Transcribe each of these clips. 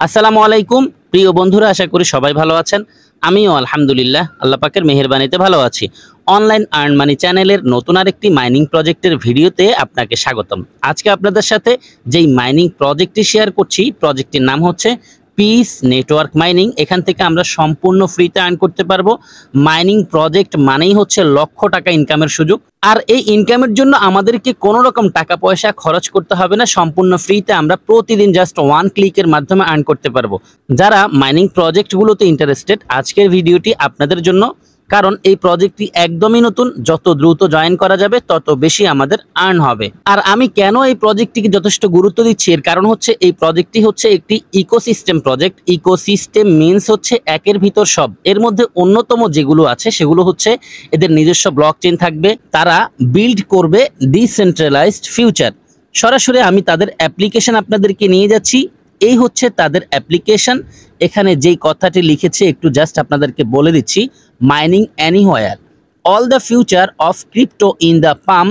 আসসালামু আলাইকুম প্রিয় বন্ধুরা, আশা করি সবাই ভালো আছেন। আমিও আলহামদুলিল্লাহ আল্লাহ পাকের মেহেরবানিতে ভালো আছি। অনলাইন আর্ন মানি চ্যানেলের নতুন আরেকটি মাইনিং প্রজেক্টের ভিডিওতে আপনাকে স্বাগতম। আজকে আপনাদের সাথে যেই মাইনিং প্রজেক্টটি শেয়ার করছি, প্রজেক্টটির নাম হচ্ছে পিস নেটওয়ার্ক মাইনিং। এখান থেকে আমরা সম্পূর্ণ ফ্রিতে আর্ন করতে পারবো। মাইনিং প্রজেক্ট মানেই হচ্ছে লক্ষ টাকা ইনকামের সুযোগ। আর এই ইনকামের জন্য আমাদেরকে কোনো রকম টাকা পয়সা খরচ করতে হবে না, সম্পূর্ণ ফ্রিতে আমরা প্রতিদিন জাস্ট 1 ক্লিকের মাধ্যমে আর্ন করতে পারবো। যারা মাইনিং প্রজেক্টগুলোতে ইন্টারেস্টেড, আজকের ভিডিওটি আপনাদের জন্য, কারণ এই প্রজেক্টটি একদমই নতুন। যত দ্রুত জয়েন করা যাবে তত বেশি আমাদের আর্ন হবে। আর আমি কেন এই প্রজেক্টটিকে যথেষ্ট গুরুত্ব দিচ্ছি, এর কারণ হচ্ছে এই প্রজেক্টটি হচ্ছে একটি ইকোসিস্টেম প্রজেক্ট। ইকোসিস্টেম মিনস হচ্ছে একের ভিতর সব। এর মধ্যে অন্যতম যেগুলো আছে সেগুলো হচ্ছে এদের নিজস্ব ব্লকচেইন থাকবে, তারা বিল্ড করবে ডিসেন্ট্রালাইজড ফিউচার। সরাসরি আমি তাদের অ্যাপ্লিকেশন আপনাদেরকে নিয়ে যাচ্ছি। এই হচ্ছে তাদের অ্যাপ্লিকেশন। এখানে যেই কথাটি লিখেছে একটু জাস্ট আপনাদেরকে বলে দিচ্ছি। Mining anywhere, all the future of crypto in the palm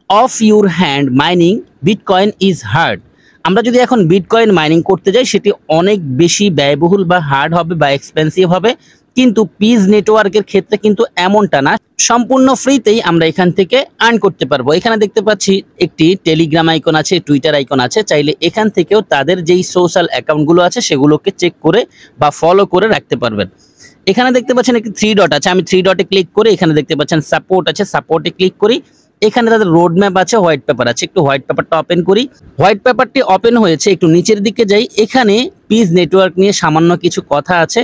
of your hand, mining bitcoin is hard. আমরা যদি এখন বিটকয়েন মাইনিং করতে যাই সেটি অনেক বেশি ব্যয়বহুল বা হার্ড হবে বা এক্সপেন্সিভ হবে, কিন্তু পিস নেটওয়ার্কের ক্ষেত্রে কিন্তু এমনটা না। সম্পূর্ণ ফ্রিতেই আমরা এখান থেকে আর্ন করতে পারবো। এখানে দেখতে পাচ্ছি একটি টেলিগ্রাম আইকন আছে, টুইটার আইকন আছে। চাইলে এখান থেকেও তাদের যেই সোশ্যাল অ্যাকাউন্টগুলো আছে সেগুলোকে চেক করে বা ফলো করে রাখতে পারবেন। এখানে দেখতে পাচ্ছেন একটি 3 ডট আছে, আমি 3 ডটে ক্লিক করে এখানে দেখতে পাচ্ছেন সাপোর্ট আছে, সাপোর্টে ক্লিক করি। এখানে তাদের রোড ম্যাপ আছে, হোয়াইট পেপার আছে। একটু হোয়াইট পেপারটা ওপেন করি। হোয়াইট পেপারটি ওপেন হয়েছে, একটু নিচের দিকে যাই। এখানে পিস নেটওয়ার্ক নিয়ে সামান্য কিছু কথা আছে।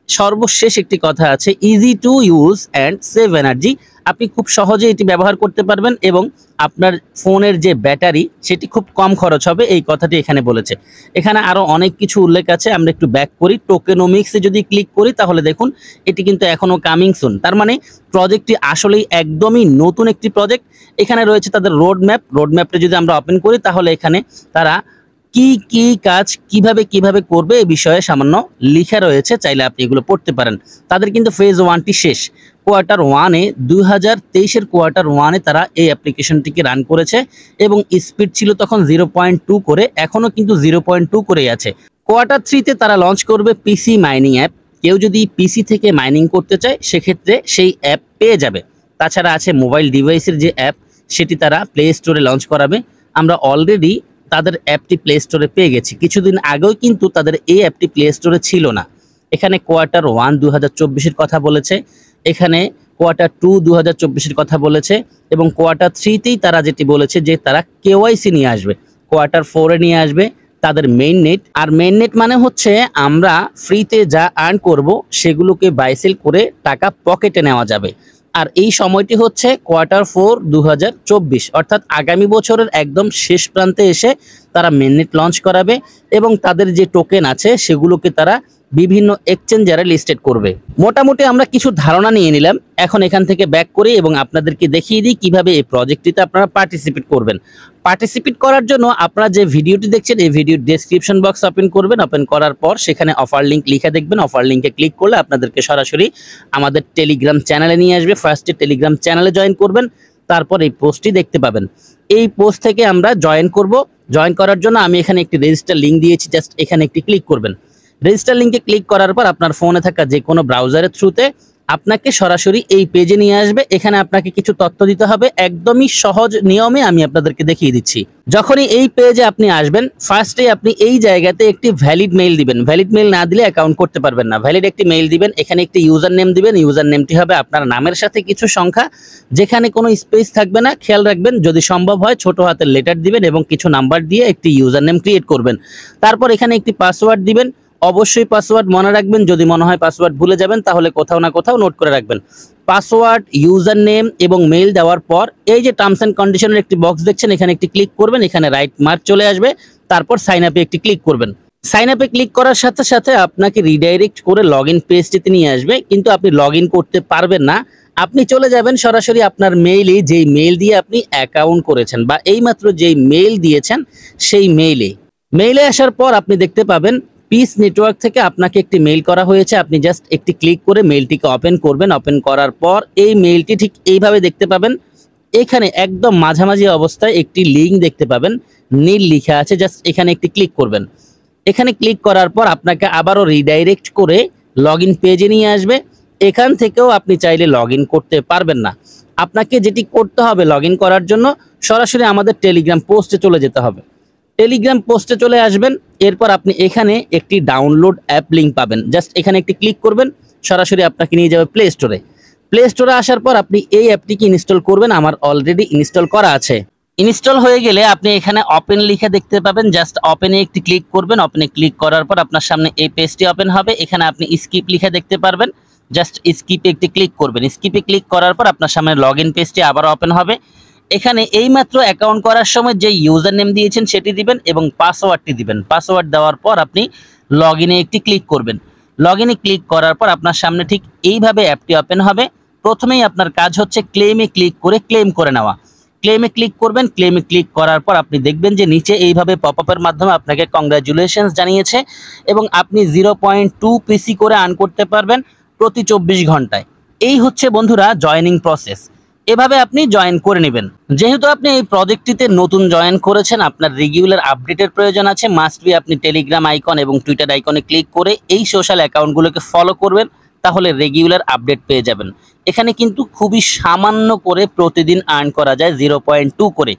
সর্বশেষ একটি কথা আছে, easy to use and save energy. আপনি খুব সহজে এটি ব্যবহার করতে পারবেন এবং আপনার ফোনের যে ব্যাটারি সেটি খুব কম খরচ হবে, এই কথাটি এখানে বলেছে। এখানে আরও অনেক কিছু উল্লেখ আছে। আমরা একটু ব্যাক করি, টোকেনোমিক্সে যদি ক্লিক করি তাহলে দেখুন এটি কিন্তু এখনও কামিং সুন। তার মানে প্রজেক্টটি আসলেই একদমই নতুন একটি প্রজেক্ট। এখানে রয়েছে তাদের রোড ম্যাপ। রোড ম্যাপটা যদি আমরা ওপেন করি তাহলে এখানে তারা কি কি কাজ কিভাবে করবে এই বিষয়ে সামান্য লেখা রয়েছে, চাইলে আপনি এগুলো পড়তে পারেন। তাদের কিন্তু ফেজ 1টি শেষ। কোয়ার্টার 1-এ 2023-এর কোয়ার্টার 1-এ তারা এই অ্যাপ্লিকেশনটিকে রান করেছে এবং স্পিড ছিল তখন 0.2 করে, এখনও কিন্তু 0.2 করেই আছে। কোয়ার্টার 3-তে তারা লঞ্চ করবে পিসি মাইনিং অ্যাপ। কেউ যদি পিসি থেকে মাইনিং করতে চায় সেক্ষেত্রে সেই অ্যাপ পেয়ে যাবে। তাছাড়া আছে মোবাইল ডিভাইসের যে অ্যাপ, সেটি তারা প্লে স্টোরে লঞ্চ করাবে। আমরা অলরেডি তাদের অ্যাপটি প্লে স্টোরে পেয়ে গেছি। কিছুদিন আগেও কিন্তু তাদের এই অ্যাপটি প্লে স্টোরে ছিল না। এখানে কোয়ার্টার 1 2024-এর কথা বলেছে, এখানে কোয়ার্টার 2 2024-এর কথা বলেছে এবং কোয়ার্টার 3-তেই তারা যেটি বলেছে যে তারা কেওয়াইসি নিয়ে আসবে, কোয়ার্টার 4-এ নিয়ে আসবে তাদের মেইন নেট। আর মেইন নেট মানে হচ্ছে আমরা ফ্রিতে যা আর্ন করব সেগুলোকে বাই সেল করে টাকা পকেটে নেওয়া যাবে। আর এই সময়টি হচ্ছে কোয়ার্টার 4 2024, অর্থাৎ আগামী বছরের একদম শেষ প্রান্তে এসে তারা মেইননেট লঞ্চ করাবে এবং তাদের যে টোকেন আছে সেগুলোকে তারা বিভিন্ন এক্সচেঞ্জারে লিস্টেড করবে। মোটামুটি আমরা কিছু ধারণা নিয়ে নিলাম। এখন এখান থেকে ব্যাক করি এবং আপনাদেরকে দেখিয়ে দিই কিভাবে এই প্রজেক্টটিতে আপনারা পার্টিসিপেট করবেন। পার্টিসিপেট করার জন্য আপনারা যে ভিডিওটি দেখছেন এই ভিডিওর ডেসক্রিপশন বক্স ওপেন করবেন। ওপেন করার পর সেখানে অফার লিঙ্ক লিখে দেখবেন। অফার লিঙ্কে ক্লিক করলে আপনাদেরকে সরাসরি আমাদের টেলিগ্রাম চ্যানেলে নিয়ে আসবে। ফার্স্টে টেলিগ্রাম চ্যানেলে জয়েন করবেন, তারপর এই পোস্টটি দেখতে পাবেন। এই পোস্ট থেকে আমরা জয়েন করব। জয়েন করার জন্য আমি এখানে একটি রেজিস্টার লিঙ্ক দিয়েছি, জাস্ট এখানে একটি ক্লিক করবেন। রেজিস্টার লিঙ্কে ক্লিক করার পর আপনার ফোনে থাকা যে কোনো ব্রাউজারের থ্রুতে আপনাকে সরাসরি এই পেজে নিয়ে আসবে। এখানে আপনাকে কিছু তথ্য দিতে হবে, একদমই সহজ নিয়মে আমি আপনাদেরকে দেখিয়ে দিচ্ছি। যখনই এই পেজে আপনি আসবেন, ফার্স্টে আপনি এই জায়গাতে একটি ভ্যালিড মেইল দিবেন। ভ্যালিড মেইল না দিলে অ্যাকাউন্ট করতে পারবেন না। ভ্যালিড একটি মেইল দিবেন, এখানে একটি ইউজার নেম দিবেন। ইউজার নেমটি হবে আপনার নামের সাথে কিছু সংখ্যা, যেখানে কোনো স্পেস থাকবে না। খেয়াল রাখবেন যদি সম্ভব হয় ছোট হাতের লেটার দিবেন এবং কিছু নাম্বার দিয়ে একটি ইউজার নেম ক্রিয়েট করবেন। তারপর এখানে একটি পাসওয়ার্ড দিবেন। অবশ্যই পাসওয়ার্ড মনে রাখবেন, যদি মনে হয় পাসওয়ার্ড ভুলে যাবেন তাহলে কোথাও না কোথাও নোট করে রাখবেন। পাসওয়ার্ড, ইউজার নেম এবং মেইল দেওয়ার পর এই যে টার্মস অ্যান্ড কন্ডিশনের একটি বক্স দেখছেন, এখানে একটি ক্লিক করবেন। এখানে রাইট মার্ক চলে আসবে, তারপর সাইন আপে একটি ক্লিক করবেন। সাইন আপে ক্লিক করার সাথে সাথে আপনাকে রিডাইরেক্ট করে লগ ইন পেজটিতে নিয়ে আসবে, কিন্তু আপনি লগ ইন করতে পারবেন না। আপনি চলে যাবেন সরাসরি আপনার মেইলে, যেই মেইল দিয়ে আপনি অ্যাকাউন্ট করেছেন বা এইমাত্র যেই মেইল দিয়েছেন সেই মেইলে আসার পর আপনি দেখতে পাবেন পিস নেটওয়ার্ক থেকে আপনাকে একটি মেইল করা হয়েছে। আপনি জাস্ট একটি ক্লিক করে মেইলটিকে ওপেন করবেন। ওপেন করার পর এই মেইলটি ঠিক এইভাবে দেখতে পাবেন। এখানে একদম মাঝামাঝি অবস্থায় একটি লিঙ্ক দেখতে পাবেন, নীল লেখা আছে, জাস্ট এখানে একটি ক্লিক করবেন। এখানে ক্লিক করার পর আপনাকে আবারও রিডাইরেক্ট করে লগ ইন পেজে নিয়ে আসবে। এখান থেকেও আপনি চাইলে লগ ইন করতে পারবেন না। আপনাকে যেটি করতে হবে লগ ইন করার জন্য, সরাসরি আমাদের টেলিগ্রাম পোস্টে চলে যেতে হবে। টেলিগ্রাম পোস্টে চলে আসবেন, এরপর আপনি এখানে একটি ডাউনলোড অ্যাপ লিঙ্ক পাবেন। জাস্ট এখানে একটি ক্লিক করবেন, সরাসরি আপনাকে নিয়ে যাবে প্লে স্টোরে। প্লে স্টোরে আসার পর আপনি এই অ্যাপটিকে ইনস্টল করবেন। আমার অলরেডি ইনস্টল করা আছে। ইনস্টল হয়ে গেলে আপনি এখানে ওপেন লিখে দেখতে পাবেন। জাস্ট ওপেনে একটি ক্লিক করবেন। ওপেনে ক্লিক করার পর আপনার সামনে এই পেজটি ওপেন হবে। এখানে আপনি স্কিপ লিখে দেখতে পারবেন। জাস্ট স্কিপে একটি ক্লিক করবেন। স্কিপে ক্লিক করার পর আপনার সামনে লগ ইন পেজটি আবার ওপেন হবে। এখানে এইমাত্র অ্যাকাউন্ট করার সময় যে ইউজার নেম দিয়েছেন সেটি দিবেন এবং পাসওয়ার্ডটি দিবেন। পাসওয়ার্ড দেওয়ার পর আপনি লগ ইনে একটি ক্লিক করবেন। লগ ইনে ক্লিক করার পর আপনার সামনে ঠিক এইভাবে অ্যাপটি ওপেন হবে। প্রথমেই আপনার কাজ হচ্ছে ক্লেমে ক্লিক করে ক্লেম করে নেওয়া। ক্লেমে ক্লিক করবেন। ক্লেমে ক্লিক করার পর আপনি দেখবেন যে নিচে এইভাবে পপআপের মাধ্যমে আপনাকে কংগ্রাচুলেশনস জানিয়েছে এবং আপনি 0.2 পিসি করে আর্ন করতে পারবেন প্রতি 24 ঘন্টায়। এই হচ্ছে বন্ধুরা জয়েনিং প্রসেস। এভাবে আপনি জয়েন করে নেবেন। যেহেতু আপনি এই প্রজেক্টটিতে নতুন জয়েন করেছেন, আপনার রেগুলার আপডেটের প্রয়োজন আছে। মাস্ট বি আপনি টেলিগ্রাম আইকন এবং টুইটার আইকনে ক্লিক করে এই সোশ্যাল অ্যাকাউন্টগুলোকে ফলো করবেন, তাহলে রেগুলার আপডেট পেয়ে যাবেন। এখানে কিন্তু খুবই সামান্য করে প্রতিদিন আর্ন করা যায় 0.2 করে।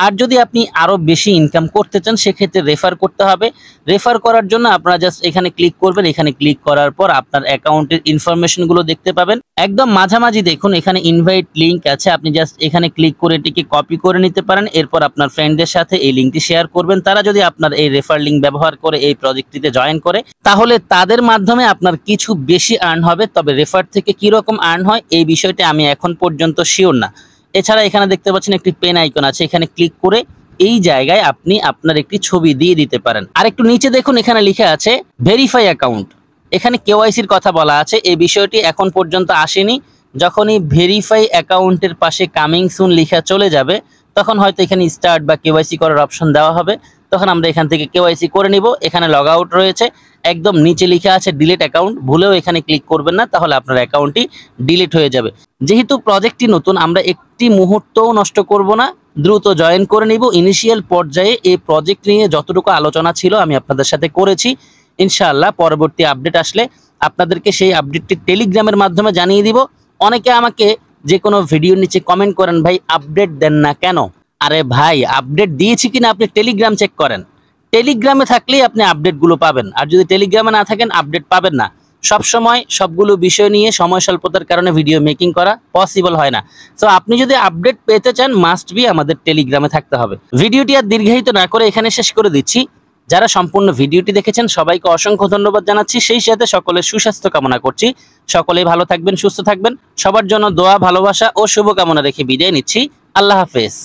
আর যদি আপনি আরও বেশি ইনকাম করতে চান সেক্ষেত্রে রেফার করতে হবে। রেফার করার জন্য আপনারা জাস্ট এখানে ক্লিক করবেন। এখানে ক্লিক করার পর আপনার অ্যাকাউন্টের ইনফরমেশনগুলো দেখতে পাবেন। একদম মাঝামাঝি দেখুন এখানে ইনভাইট লিঙ্ক আছে। আপনি জাস্ট এখানে ক্লিক করে এটিকে কপি করে নিতে পারেন। এরপর আপনার ফ্রেন্ডদের সাথে এই লিঙ্কটি শেয়ার করবেন। তারা যদি আপনার এই রেফার লিঙ্ক ব্যবহার করে এই প্রজেক্টটিতে জয়েন করে, তাহলে তাদের মাধ্যমে আপনার কিছু বেশি আর্ন হবে। তবে রেফার থেকে কীরকম আর্ন হয় এই বিষয়টি আমি এখন পর্যন্ত শিওর না। এছাড়া এখানে দেখতে পাচ্ছেন একটি পেন আইকন আছে। এখানে ক্লিক করে এই জায়গায় আপনি আপনার একটি ছবি দিয়ে দিতে পারেন। আর একটু নিচে দেখুন এখানে লেখা আছে ভেরিফাই অ্যাকাউন্ট। এখানে কেওয়াইসির কথা বলা আছে। এই বিষয়টি এখন পর্যন্ত আসেনি। যখনই ভেরিফাই অ্যাকাউন্টের পাশে কামিং সুন লেখা চলে যাবে, তখন হয়তো এখানে স্টার্ট বা কেওয়াইসি করার অপশন দেওয়া হবে। তখন আমরা এখান থেকে কেওয়াইসি করে নিব। এখানে লগ আউট রয়েছে, একদম নিচে লেখা আছে ডিলিট অ্যাকাউন্ট। ভুলেও এখানে ক্লিক করবেন না, তাহলে আপনার অ্যাকাউন্টটি ডিলিট হয়ে যাবে। যেহেতু প্রজেক্টটি নতুন, আমরা একটি মুহূর্তও নষ্ট করব না, দ্রুত জয়েন করে নিব। ইনিশিয়াল পর্যায়ে এই প্রজেক্ট নিয়ে যতটুকু আলোচনা ছিল আমি আপনাদের সাথে করেছি। ইনশাআল্লাহ পরবর্তী আপডেট আসলে আপনাদেরকে সেই আপডেটটি টেলিগ্রামের মাধ্যমে জানিয়ে দিব। অনেকে আমাকে যে কোনো ভিডিওর নিচে কমেন্ট করেন, ভাই আপডেট দেন না কেন? আরে ভাই, আপডেট দিয়েছি কিনা আপনি টেলিগ্রাম চেক করেন। টেলিগ্রামে থাকলেই আপনি আপডেটগুলো পাবেন, আর যদি টেলিগ্রামে না থাকেন আপডেট পাবেন না। সব সময় সবগুলো বিষয় নিয়ে সময় স্বল্পতার কারণে ভিডিও মেকিং করা পসিবল হয় না। সো আপনি যদি আপডেট পেতে চান মাস্ট বি আমাদের টেলিগ্রামে থাকতে হবে। ভিডিওটি আর দীর্ঘায়িত না করে এখানে শেষ করে দিচ্ছি। যারা সম্পূর্ণ ভিডিওটি দেখেছেন সবাইকে অসংখ্য ধন্যবাদ জানাচ্ছি। সেই সাথে সকলের সুস্বাস্থ্য কামনা করছি। সকলেই ভালো থাকবেন, সুস্থ থাকবেন। সবার জন্য দোয়া, ভালোবাসা ও শুভকামনা রেখে বিদায় নিচ্ছি। আল্লাহ হাফেজ।